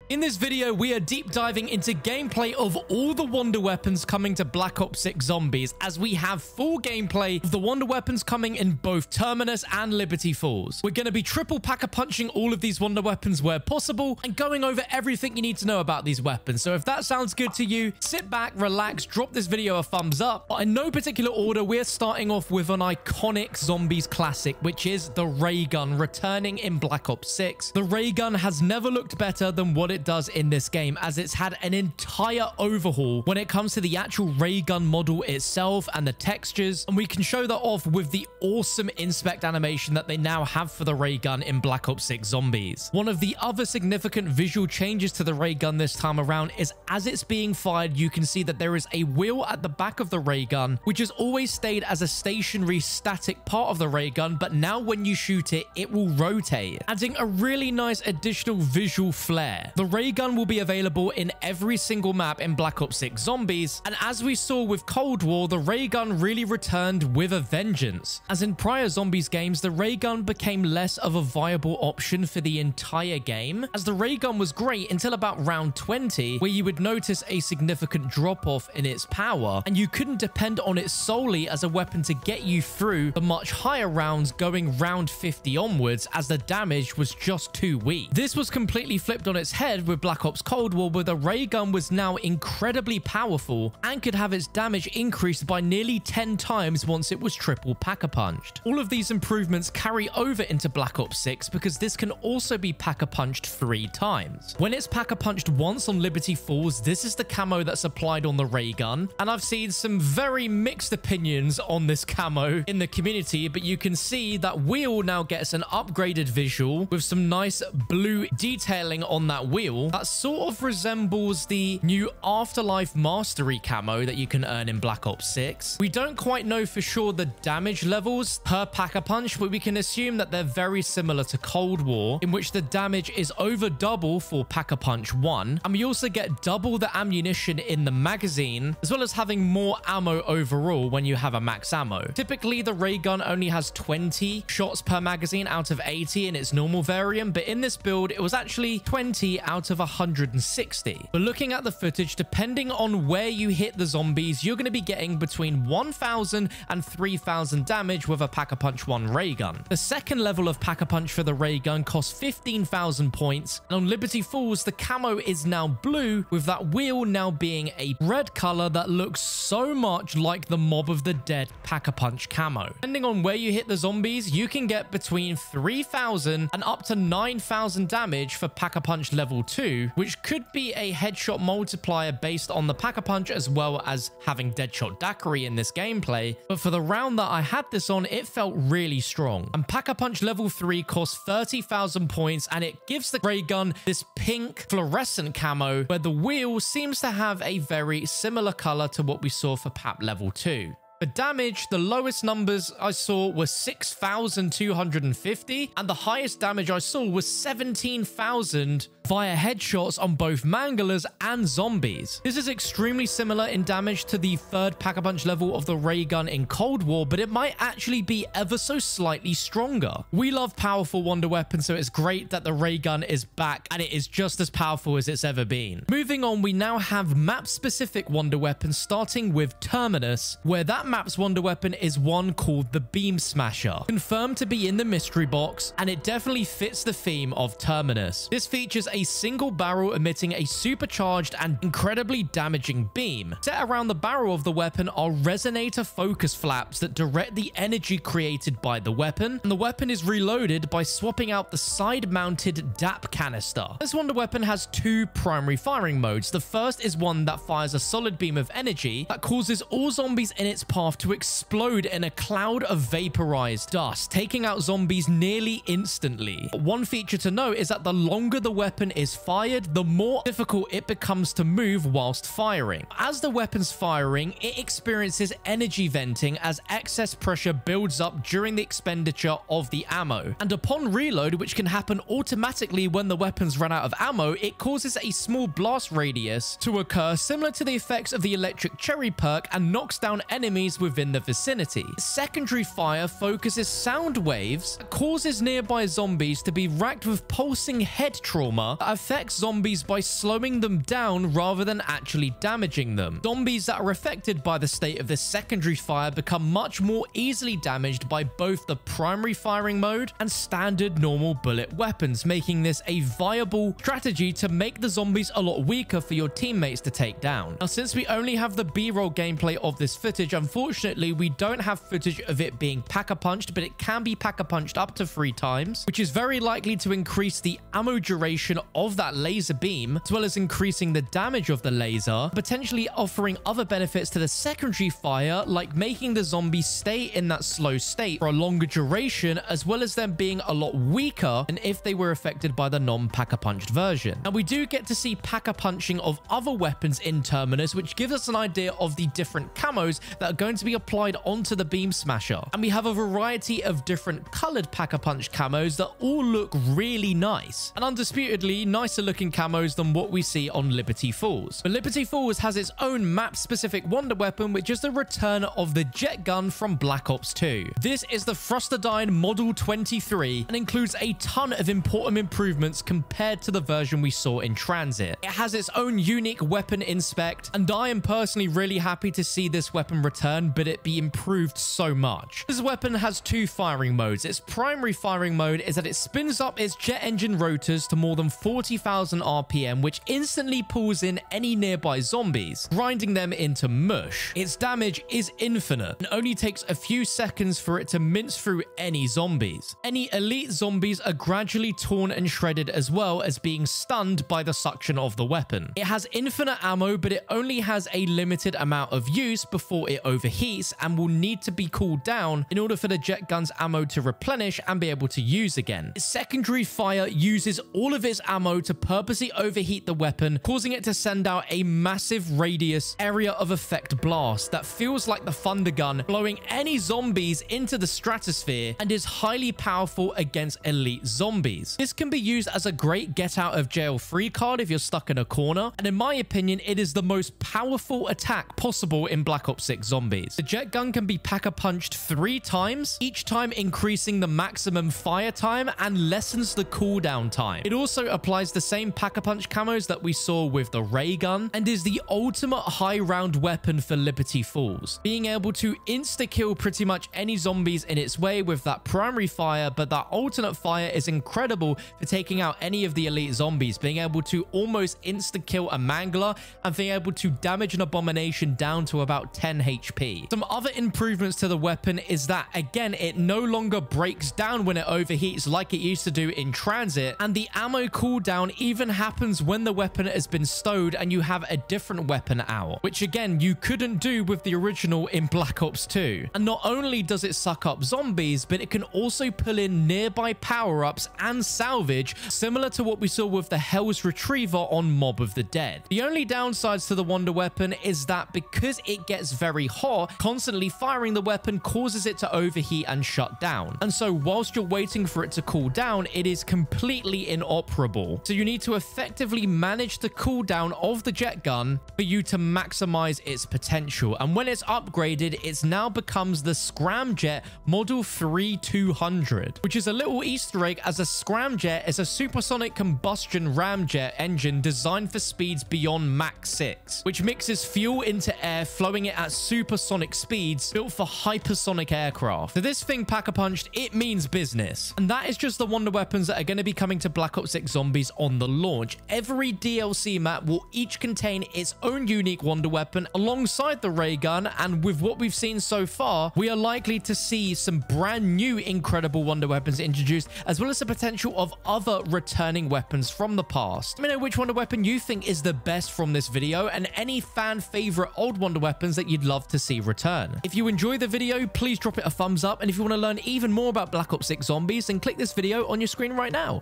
In this video, we are deep diving into gameplay of all the wonder weapons coming to Black Ops 6 Zombies, as we have full gameplay of the wonder weapons coming in both Terminus and Liberty Falls. We're going to be triple pack-a-punching all of these wonder weapons where possible and going over everything you need to know about these weapons. So if that sounds good to you, sit back, relax, drop this video a thumbs up. But in no particular order, we're starting off with an iconic Zombies classic, which is the Raygun returning in Black Ops 6. The Raygun has never looked better than what it does in this game, as it's had an entire overhaul when it comes to the actual Raygun model itself and the textures, and we can show that off with the awesome inspect animation that they now have for the Raygun in Black Ops 6 Zombies. One of the other significant visual changes to the Raygun this time around is as it's being fired, you can see that there is a wheel at the back of the Raygun, which has always stayed as a stationary static part of the Raygun, but now when you shoot it, it will rotate, adding a really nice additional visual flair. The Raygun will be available in every single map in Black Ops 6 Zombies, and as we saw with Cold War, the Raygun really returned with a vengeance. As in prior Zombies games, the Raygun became less of a viable option for the entire game, as the Raygun was great until about round 20, where you would notice a significant drop-off in its power, and you couldn't depend on it solely as a weapon to get you through the much higher rounds going round 50 onwards, as the damage was just too weak. This was completely flipped on its head with Black Ops Cold War, where the Raygun was now incredibly powerful and could have its damage increased by nearly 10 times once it was triple pack-a-punched. All of these improvements carry over into Black Ops 6 because this can also be pack-a-punched 3 times. When it's pack-a-punched once on Liberty Falls, this is the camo that's applied on the Raygun, and I've seen some very mixed opinions on this camo in the community, but you can see that wheel now gets an upgraded visual with some nice blue detailing on that wheel that sort of resembles the new Afterlife Mastery camo that you can earn in Black Ops 6. We don't quite know for sure the damage levels per pack-a-punch, but we can assume that they're very similar to Cold War, in which the damage is over double for pack-a-punch 1, and we also get double the ammunition in the magazine, as well as having more ammo overall when you have a max ammo. Typically, the Raygun only has 20 shots per magazine out of 80 in its normal variant, but in this build, it was actually 20 out of 160. But looking at the footage, depending on where you hit the zombies, you're going to be getting between 1,000 and 3,000 damage with a Pack-a-Punch 1 Raygun. The second level of Pack-a-Punch for the Raygun costs 15,000 points, and on Liberty Falls, the camo is now blue, with that wheel now being a red color that looks so much like the Mob of the Dead Pack-a-Punch camo. Depending on where you hit the zombies, you can get between 3,000 and up to 9,000 damage for Pack-a-Punch level 2, which could be a headshot multiplier based on the Pack-a-Punch, as well as having Deadshot Daiquiri in this gameplay. But for the round that I had this on, it felt really strong. And Pack-a-Punch level 3 costs 30,000 points, and it gives the Raygun this pink fluorescent camo, where the wheel seems to have a very similar color to what we saw for PAP level 2. For damage, the lowest numbers I saw were 6,250, and the highest damage I saw was 17,000 via headshots on both Manglers and Zombies. This is extremely similar in damage to the third Pack-a-Punch level of the Raygun in Cold War, but it might actually be ever so slightly stronger. We love powerful wonder weapons, so it's great that the Raygun is back, and it is just as powerful as it's ever been. Moving on, we now have map-specific wonder weapons, starting with Terminus, where that map's wonder weapon is one called the Beamsmasher, confirmed to be in the mystery box, and it definitely fits the theme of Terminus. This features a single barrel emitting a supercharged and incredibly damaging beam. Set around the barrel of the weapon are resonator focus flaps that direct the energy created by the weapon, and the weapon is reloaded by swapping out the side-mounted DAP canister. This wonder weapon has 2 primary firing modes. The first is one that fires a solid beam of energy that causes all zombies in its path to explode in a cloud of vaporized dust, taking out zombies nearly instantly. One feature to note is that the longer the weapon is fired, the more difficult it becomes to move whilst firing. As the weapon's firing, it experiences energy venting as excess pressure builds up during the expenditure of the ammo. And upon reload, which can happen automatically when the weapons run out of ammo, it causes a small blast radius to occur, similar to the effects of the electric cherry perk, and knocks down enemies within the vicinity. Secondary fire focuses sound waves that causes nearby zombies to be racked with pulsing head trauma fire that affects zombies by slowing them down rather than actually damaging them. Zombies that are affected by the state of this secondary fire become much more easily damaged by both the primary firing mode and standard normal bullet weapons, making this a viable strategy to make the zombies a lot weaker for your teammates to take down. Now, since we only have the B-roll gameplay of this footage, unfortunately, we don't have footage of it being pack-a-punched, but it can be pack-a-punched up to 3 times, which is very likely to increase the ammo duration of that laser beam, as well as increasing the damage of the laser, potentially offering other benefits to the secondary fire, like making the zombies stay in that slow state for a longer duration, as well as them being a lot weaker than if they were affected by the non-pack-a-punched version. And we do get to see pack-a-punching of other weapons in Terminus, which gives us an idea of the different camos that are going to be applied onto the Beamsmasher. And we have a variety of different colored pack-a-punch camos that all look really nice, and undisputedly nicer looking camos than what we see on Liberty Falls. But Liberty Falls has its own map-specific wonder weapon, which is the return of the jet gun from Black Ops 2. This is the Thrustodyne M23 and includes a ton of important improvements compared to the version we saw in transit. It has its own unique weapon inspect, and I am personally really happy to see this weapon return, but it be improved so much. This weapon has 2 firing modes. Its primary firing mode is that it spins up its jet engine rotors to more than 40,000 RPM, which instantly pulls in any nearby zombies, grinding them into mush. Its damage is infinite and only takes a few seconds for it to mince through any zombies. Any elite zombies are gradually torn and shredded, as well as being stunned by the suction of the weapon. It has infinite ammo, but it only has a limited amount of use before it overheats and will need to be cooled down in order for the jet gun's ammo to replenish and be able to use again. Its secondary fire uses all of its ammo to purposely overheat the weapon, causing it to send out a massive radius area of effect blast that feels like the thunder gun, blowing any zombies into the stratosphere, and is highly powerful against elite zombies. This can be used as a great get out of jail free card if you're stuck in a corner, and in my opinion, it is the most powerful attack possible in Black Ops 6 Zombies. The jet gun can be pack-a-punched 3 times, each time increasing the maximum fire time and lessens the cooldown time. It also applies the same pack-a-punch camos that we saw with the Raygun, and is the ultimate high round weapon for Liberty Falls, being able to insta-kill pretty much any zombies in its way with that primary fire, but that alternate fire is incredible for taking out any of the elite zombies, being able to almost insta-kill a mangler and being able to damage an abomination down to about 10 HP. Some other improvements to the weapon is that, again, it no longer breaks down when it overheats like it used to do in transit, and the ammo cooldown even happens when the weapon has been stowed and you have a different weapon out, which again, you couldn't do with the original in Black Ops 2. And not only does it suck up zombies, but it can also pull in nearby power-ups and salvage, similar to what we saw with the Hell's Retriever on Mob of the Dead. The only downsides to the wonder weapon is that because it gets very hot, constantly firing the weapon causes it to overheat and shut down. And so whilst you're waiting for it to cool down, it is completely inoperable. So you need to effectively manage the cooldown of the jet gun for you to maximize its potential. And when it's upgraded, it now becomes the Scramjet Model 3200, which is a little Easter egg, as a Scramjet is a supersonic combustion ramjet engine designed for speeds beyond Mach 6, which mixes fuel into air, flowing it at supersonic speeds, built for hypersonic aircraft. So this thing pack-a-punched, it means business. And that is just the wonder weapons that are going to be coming to Black Ops 6 Zombies on the launch. Every DLC map will each contain its own unique wonder weapon alongside the Raygun, and with what we've seen so far, we are likely to see some brand new incredible wonder weapons introduced, as well as the potential of other returning weapons from the past. Let me know which wonder weapon you think is the best from this video, and any fan favorite old wonder weapons that you'd love to see return. If you enjoyed the video, please drop it a thumbs up, and if you want to learn even more about Black Ops 6 Zombies, then click this video on your screen right now.